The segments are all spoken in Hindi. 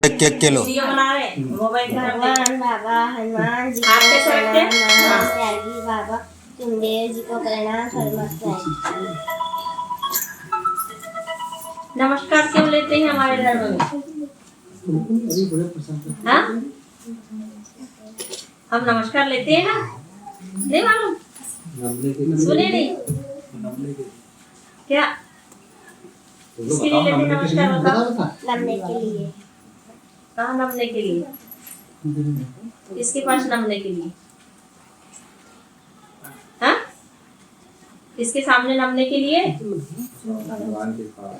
एक किलो वीडियो बना रहे मोबाइल का भगवान बाबा हनुमान जी को हाथ कैसे रखते हैं? प्रणाम, हाँ। त्यागी बाबा तुमदेव जी को प्रणाम, नमस्कार। नमस्कार क्यों लेते हैं हमारे धर्म में? हाँ? हम नमस्कार लेते हैं ना? नहीं मालूम? सुने नहीं? क्या? किसके लिए लेते हैं नमस्कार बताओ? नमने के लिए। कहाँ नमने के लिए? किसके पास नमने के लिए? हाँ? किसके सामने नमने के लिए? भगवान के पास।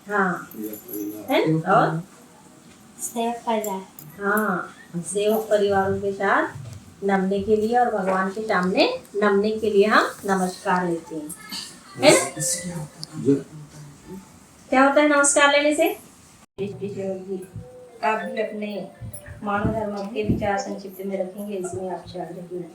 हाँ है ना? और सेवक परिवार। हाँ, सेवक परिवारों के साथ नमने के लिए और भगवान के सामने नमने के लिए हम नमस्कार लेते हैं, है ना? क्या होता है नमस्कार लेने से? आप भी अपने मानव धर्म के विचार संक्षिप्त में रखेंगे, इसमें आप शायद रखेंगे।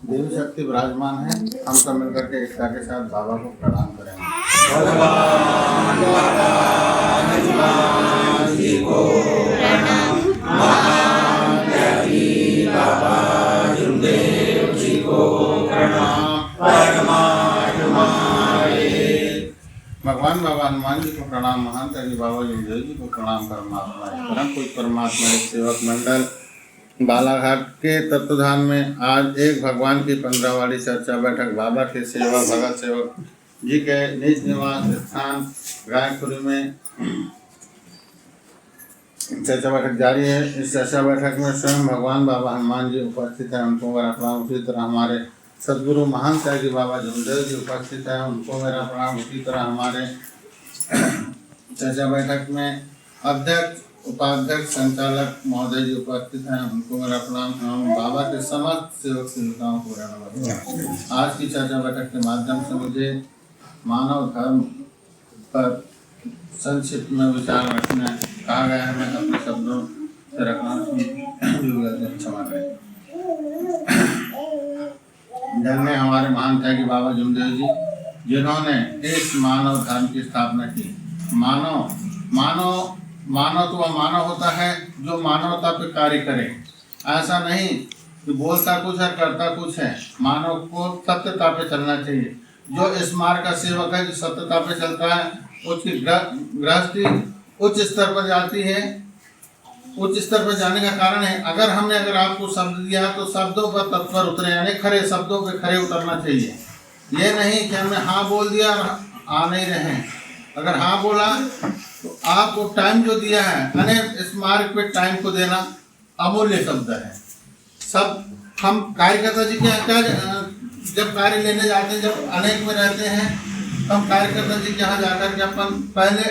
देवी शक्ति विराजमान है। हम सब मिलकर के एकता के साथ बाबा को प्रणाम करेंगे। भगवान बाबा हनुमान जी को प्रणाम, महान त्यागी बाबा जुमदेव जी को प्रणाम। परमात्मा परम पूज्य परमात्मा एक सेवक मंडल बालाघाट के तत्वधाम में आज एक भगवान की 15वाड़ी चर्चा बैठक बाबा के सेवक भगत सेवक जी के निज निवास स्थान गायकपुरी में चर्चा बैठक जारी है। इस चर्चा बैठक में स्वयं भगवान बाबा हनुमान जी उपस्थित हैं, उनको मेरा प्रणाम। उसी तरह हमारे सदगुरु महान त्यागी बाबा जुमदेव जी उपस्थित हैं, उनको मेरा प्रणाम। उसी तरह हमारे चर्चा बैठक में अध्यक्ष उपाध्यक्ष संचालक महोदय जी उपस्थित हैं, उनको मेरा प्रणाम। हम बाबा के समस्त सेवक सेविकाओं को मेरा नमस्कार। आज की चर्चा बैठक के माध्यम से मुझे मानव धर्म पर संक्षिप्त में विचार रखना कहा गया है। मैं अपने शब्दों से रखना क्षमा करें। धन्य हमारे महान त्यागी बाबा जुमदेव जी, जिन्होंने इस मानव धर्म की स्थापना की। मानव तो वह मानव होता है जो मानवता पे कार्य करे। ऐसा नहीं कि बोलता कुछ है करता कुछ है। मानव को सत्यता पे चलना चाहिए। जो इस मार्ग का सेवक है, जो सत्यता पे चलता है, उसकी गृहस्थी उच्च स्तर पर जाती है। उच्च स्तर पर जाने का कारण है, अगर आपको शब्द दिया है तो शब्दों पर तत्पर उतरे, यानी खरे शब्दों पे खरे उतरना चाहिए। ये नहीं कि हमने हाँ बोल दिया और आ नहीं रहे। अगर हाँ बोला तो आपको टाइम जो दिया है, यानी इस मार्ग पे टाइम को देना अमूल्य शब्द है। सब हम कार्यकर्ता जी क्या जब कार्य लेने जाते हैं, जब अनेक में रहते हैं, तो हम कार्यकर्ता जी के यहाँ जाकर के अपन पहले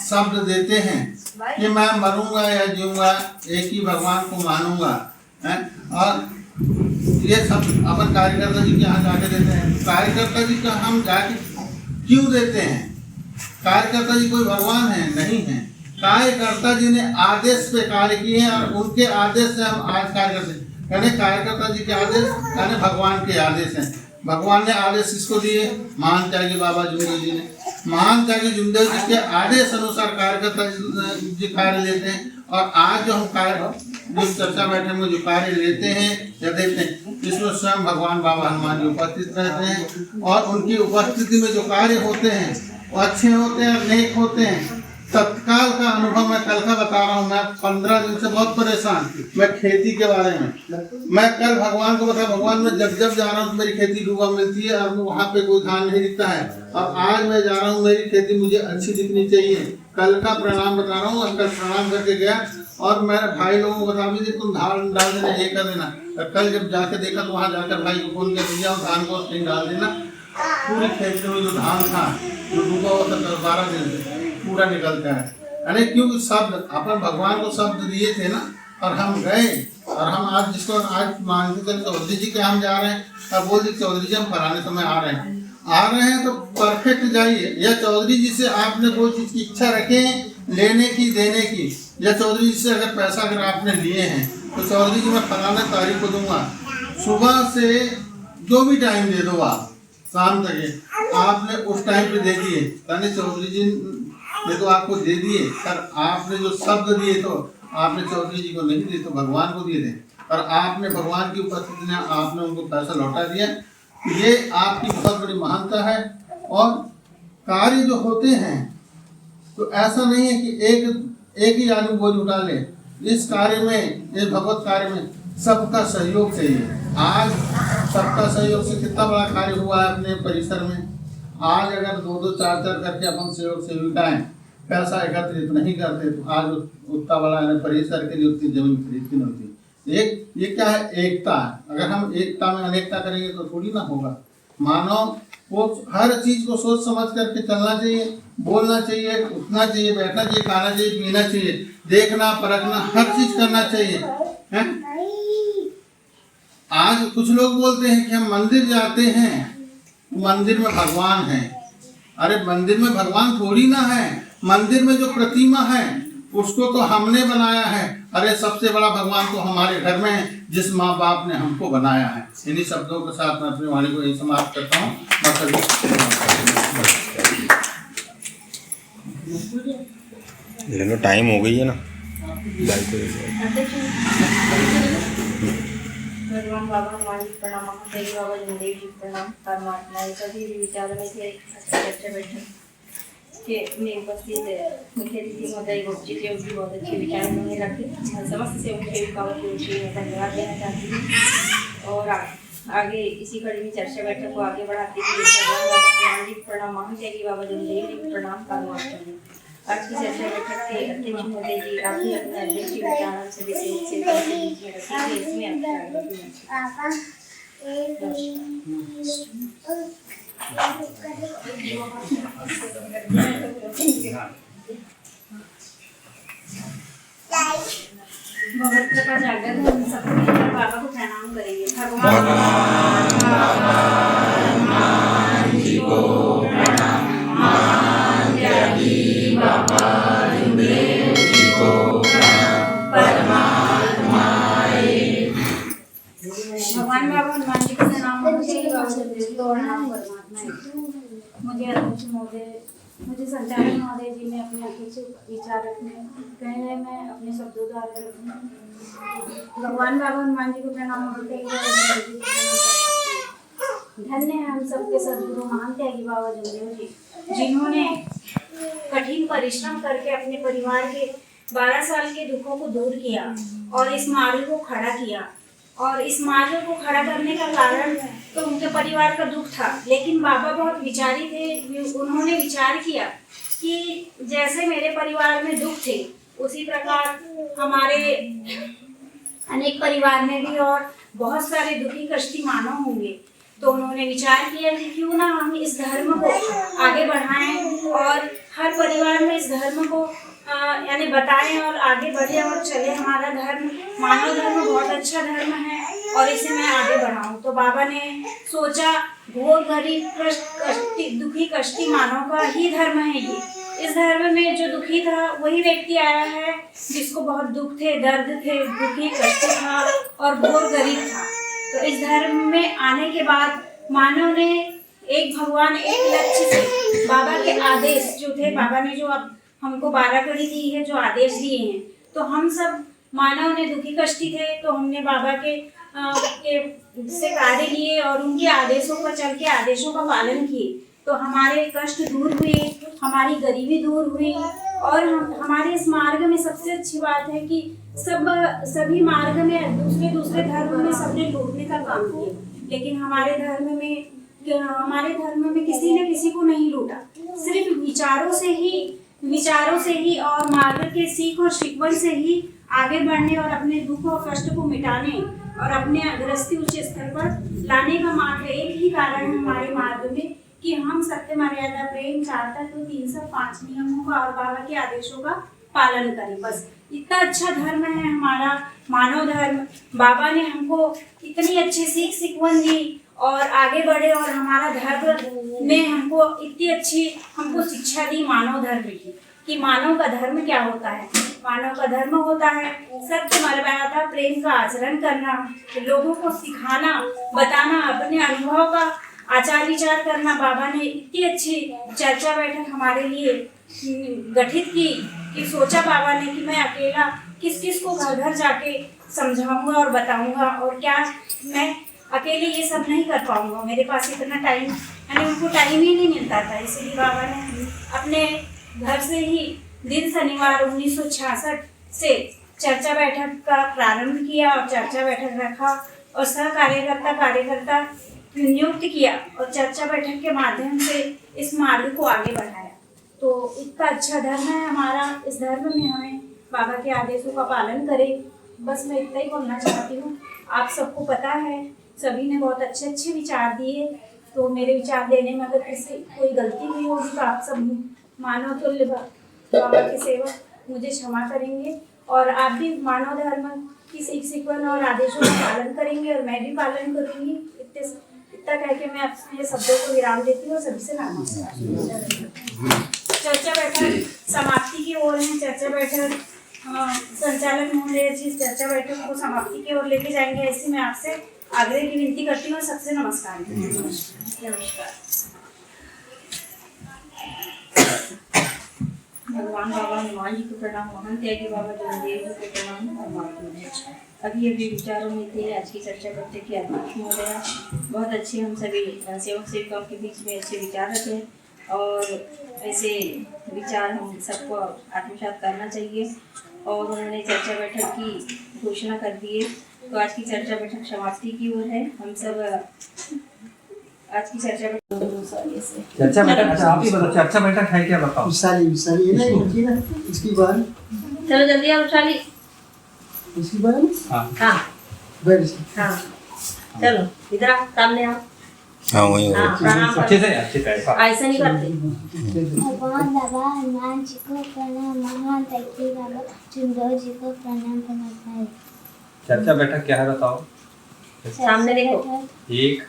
शब्द देते हैं कि मैं मरूंगा या जीऊंगा, एक ही भगवान को मानूंगा, है? और ये सब अपन कार्यकर्ता जी के यहाँ जाके देते हैं। कार्यकर्ता जी का हम जाके क्यों देते हैं? कार्यकर्ता जी कोई भगवान है? नहीं है। कार्यकर्ता जी ने आदेश पे कार्य किए हैं और उनके आदेश से हम आज कार्य करते हैं। यानी कार्यकर्ता जी के आदेश यानी भगवान के आदेश हैं। भगवान ने आदेश किसको दिए? महान त्यागी बाबा जुमदेव जी ने। महान त्यागी जुमदेव जी के आदेश अनुसार कार्यकर्ता जी कार्य लेते हैं। और आज जो हम कार्य जो चर्चा बैठक में जो कार्य लेते हैं या देते हैं, इसमें स्वयं भगवान बाबा हनुमान जी उपस्थित रहते हैं। और उनकी उपस्थिति में जो कार्य होते हैं वो अच्छे होते हैं, नेक होते हैं। तत्काल का अनुभव मैं कल का बता रहा हूँ। मैं 15 दिन से बहुत परेशान, मैं खेती के बारे में। मैं कल भगवान को बता, भगवान मैं जब जा रहा हूँ तो मेरी खेती डूबा मिलती है और वहाँ पे कोई धान नहीं दिखता है। और आज मैं जा रहा हूँ, मेरी खेती मुझे अच्छी दिखनी चाहिए। कल का प्रणाम बता रहा हूँ। और कल प्रणाम करके गया और मेरे भाई लोगों को बता भी तुम धान डाल देना, ये कर देना। और कल जब जाके देखा तो वहाँ जाकर भाई को फोन कर दिया और धान को कहीं डाल देना। पूरी खेती में जो धान था जो डूबा हुआ था 12 दिन से पूरा निकलता है। अरे क्योंकि शब्द अपन भगवान को शब्द दिए थे ना, और हम गए। और हम आज जिसको आज मानते चले चौधरी जी के हम जा रहे हैं, अब बोल दी चौधरी जी हम फलाने समय आ रहे हैं तो परफेक्ट जाइए। या चौधरी जी से आपने कोई चीज़ की इच्छा रखें लेने की देने की, या चौधरी जी से अगर पैसा अगर आपने लिए हैं तो चौधरी जी मैं फलाना तारीख को दूंगा, सुबह से जो भी टाइम दे दो आप, शाम तक है। आपने उस टाइम पे दे दिए, कहने चौधरी जी ने तो आपको दे दिए, पर आपने जो शब्द दिए तो आपने चौधरी जी को नहीं दिए, तो भगवान को दिए थे, और आपने भगवान की उपस्थिति में आपने उनको पैसा लौटा दिया। ये आपकी बहुत बड़ी महानता है। और कार्य जो होते हैं तो ऐसा नहीं है कि एक ही आदमी बोझ उठा ले। इस कार्य में, इस भगवत कार्य में सबका सहयोग चाहिए। आज सबका सहयोग से कितना बड़ा कार्य हुआ है अपने परिसर में। आज अगर 2-2, 4-4 करके अपन सेवक सेविकाएं पैसा एकत्रित नहीं करते तो आज उतना बड़ा परिसर के लिए उतनी जमीन खरीदती नहीं होती। ये क्या है? एकता है। अगर हम एकता में अनेकता करेंगे तो थोड़ी ना होगा। मानव को हर चीज को सोच समझ करके चलना चाहिए, बोलना चाहिए, उठना चाहिए, बैठना चाहिए, खाना चाहिए, पीना चाहिए, देखना परखना हर चीज करना चाहिए, है? आज कुछ लोग बोलते हैं कि हम मंदिर जाते हैं, मंदिर में भगवान है। अरे मंदिर में भगवान थोड़ी ना है, मंदिर में जो प्रतिमा है उसको तो हमने बनाया है। अरे सबसे बड़ा भगवान तो हमारे घर में है, जिस माँ बाप ने हमको बनाया है। इन्हीं शब्दों के साथ मैं अपनी वाणी को यही समाप्त करता हूँ। लो टाइम हो गई है ना। भगवान बाबा हनुमान जी प्रणाम, महादेव बाबा जमदेव जी प्रणाम। परमात्मा सभी विचार में थे चर्चा बैठक के में उपस्थित मुख्य अतिथि महोदय गोपजी देव जी बहुत अच्छे विचार उन्होंने रखे। समस्त सेवक सेविकाओं को मैं धन्यवाद देना चाहती हूँ। और आगे इसी कड़ी में चर्चा बैठक को आगे बढ़ाते हुए भगवान जी प्रणाम, महादेव बाबा जमदेव जी प्रणाम। परमात्मा आज की चर्चा बैठक के अध्यक्ष महोदय जी, आप भी अपने अध्यक्ष विचार सभी सेवक सेविकाओं को इसमें भगवत कृपा जागर हम सबके बाबा को प्रणाम करेंगे। भगवान जी को प्रणाम, बाबा जमदेव जी को प्रणाम। परमात्मा भगवान बाबा हनुमान जी का नाम मुझे अध्यक्ष महोदय, मुझे संचालक महोदय जी ने अपने अध्यक्ष विचार रखने कहे, मैं अपने शब्दों द्वारा रखूँ। भगवान बाबा हनुमान जी को प्रणाम करते हुए धन्य है हम सबके सदगुरु महान त्यागी बाबा जमदेव जी, जिन्होंने कठिन परिश्रम करके अपने परिवार के 12 साल के दुखों को दूर किया और इस मार्ग को खड़ा किया। और इस मार्ग को खड़ा करने का कारण तो उनके परिवार का दुख था, लेकिन बाबा बहुत विचारी थे। उन्होंने विचार किया कि जैसे मेरे परिवार में दुख थे उसी प्रकार हमारे अनेक परिवार में भी और बहुत सारे दुखी कष्टी मानव होंगे। तो उन्होंने विचार किया कि क्यों ना हम इस धर्म को आगे बढ़ाएं और हर परिवार में इस धर्म को यानी बताएं और आगे बढ़े और चले। हमारा धर्म मानव धर्म बहुत अच्छा धर्म है और इसे मैं आगे बढ़ाऊं। तो बाबा ने सोचा घोर गरीब दुखी कष्टी मानव का ही धर्म है ये। इस धर्म में जो दुखी था वही व्यक्ति आया है जिसको बहुत दुख थे, दर्द थे, दुखी कष्ट था और घोर गरीब था। तो इस धर्म में आने के बाद मानव ने एक भगवान एक लक्ष्य से बाबा के आदेश जो थे, बाबा ने जो अब हमको 12 कड़ी दी है, जो आदेश दिए हैं, तो हम सब मानव ने दुखी कष्टी थे तो हमने बाबा के से कार्य लिए और उनके आदेशों पर चल के आदेशों का पालन किए। तो हमारे कष्ट दूर हुए, हमारी गरीबी दूर हुई और हमारे इस मार्ग में सबसे अच्छी बात है कि सभी मार्ग में दूसरे धर्म में सबने लूटने का काम किया, लेकिन हमारे धर्म में किसी ने किसी को नहीं लूटा। सिर्फ विचारों से ही और मार्ग के सीख और शिकवन से ही आगे बढ़ने और अपने दुख और कष्ट को मिटाने और अपने गृहस्थी उच्च स्तर पर लाने का मार्ग एक ही कारण है हमारे मार्ग में कि हम सत्य मर्यादा प्रेम चार तत्व 305 नियमों का और बाबा के आदेशों का पालन करें। बस इतना अच्छा धर्म है हमारा मानव धर्म। बाबा ने हमको इतनी अच्छी सीख सिखवन दी और आगे बढ़े और हमारा धर्म ने हमको इतनी अच्छी हमको शिक्षा दी मानव धर्म की कि मानव का धर्म क्या होता है। मानव का धर्म होता है सत्य मर्यादा प्रेम का आचरण करना, लोगों को सिखाना बताना, अपने अनुभव का आचार विचार करना। बाबा ने इतनी अच्छी चर्चा बैठक हमारे लिए गठित की कि सोचा बाबा ने कि मैं अकेला किस किस को घर घर जाके समझाऊंगा और बताऊंगा, और क्या मैं अकेले ये सब नहीं कर पाऊंगा, मेरे पास इतना टाइम, यानी उनको टाइम ही नहीं मिलता था। इसलिए बाबा ने अपने घर से ही दिन शनिवार 1966 से चर्चा बैठक का प्रारंभ किया और चर्चा बैठक रखा और सह कार्यकर्ता नियुक्त किया और चर्चा बैठक के माध्यम से इस मार्ग को आगे बढ़ाया। तो इतना अच्छा धर्म है हमारा, इस धर्म में हमें बाबा के आदेशों का पालन करें। बस मैं इतना ही बोलना चाहती हूँ। आप सबको पता है, सभी ने बहुत अच्छे अच्छे विचार दिए, तो मेरे विचार देने में अगर किसी कोई गलती हुई होगी तो आप सब मानव तुल्य बाबा के सेवक मुझे क्षमा करेंगे, और आप भी मानव धर्म की सीखन और आदेशों का पालन करेंगे और मैं भी पालन करूँगी। इतना कह के मैं अपने शब्दों को विराम देती हूँ। सभी से नमस्कार। चर्चा बैठक समाप्ति की ओर है। चर्चा बैठक संचालक महोदय जी चर्चा बैठक को समाप्ति की ओर लेके जाएंगे, ऐसी मैं आपसे आग्रह की विनती करती हूँ। सबसे नमस्कार। नमस्कार। भगवान बाबा हनुमान जी को प्रणाम, महान त्यागी बाबा जगदेव जी को प्रणाम और माता। अभी विचारों में थे आज की चर्चा करते कि अध्यक्ष महोदया बहुत अच्छे, हम सभी सेवक सेविकाओं के बीच में अच्छे विचार रखे और ऐसे विचार हम सबको आत्मसात करना चाहिए। और उन्होंने चर्चा बैठक की घोषणा कर दी है, तो आज की चर्चा बैठक समाप्ति की ओर है। हम सब आज की चर्चा बैठक अच्छा आप ही बताओ चर्चा बैठक है क्या, बताओ। विशाली है ना, इसकी बात। चलो जल्दी आओ विशाली। इसकी बात। हाँ चलो इधर आओ, सामने आओ। हाँ वही प्रणाम। अच्छे से ऐसा नहीं करते। भगवान बाबा हनुमान जी को प्रणाम, महान तैकी बाबा चुंदो जी को प्रणाम करता है। चर्चा बैठक क्या है बताओ। सामने देखो। एक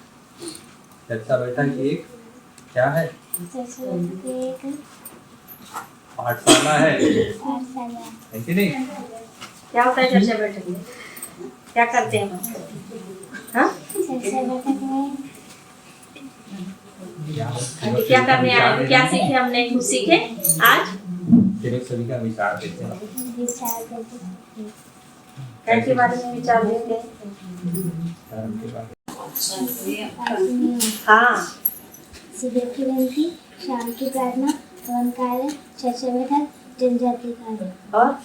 चर्चा बैठक एक क्या है, एक पाठशाला है कि नहीं। क्या होता है चर्चा बैठक में, क्या करते हैं हम? हाँ चर्चा बैठक में अभी क्या करने आए, क्या सीखे हमने, कुछ सीखे आज। सभी का विचार देते हैं, विचार करते क्या के बारे में विचार देते हैं। धर्म के बारे हाँ सुबह की विनती, शाम की प्रार्थना, हवन कार्य, चर्चा बैठक, जनजाति कार्य और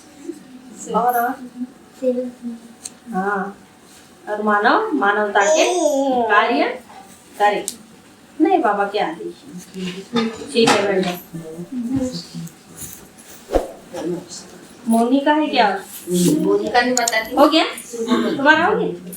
सेवक। हाँ और मानवता के कार्य करे। नहीं बाबा क्या आदेश। ठीक है बेटा। मोनिका है क्या? मोनिका नहीं बताती। हो गया तुम्हारा, हो गया।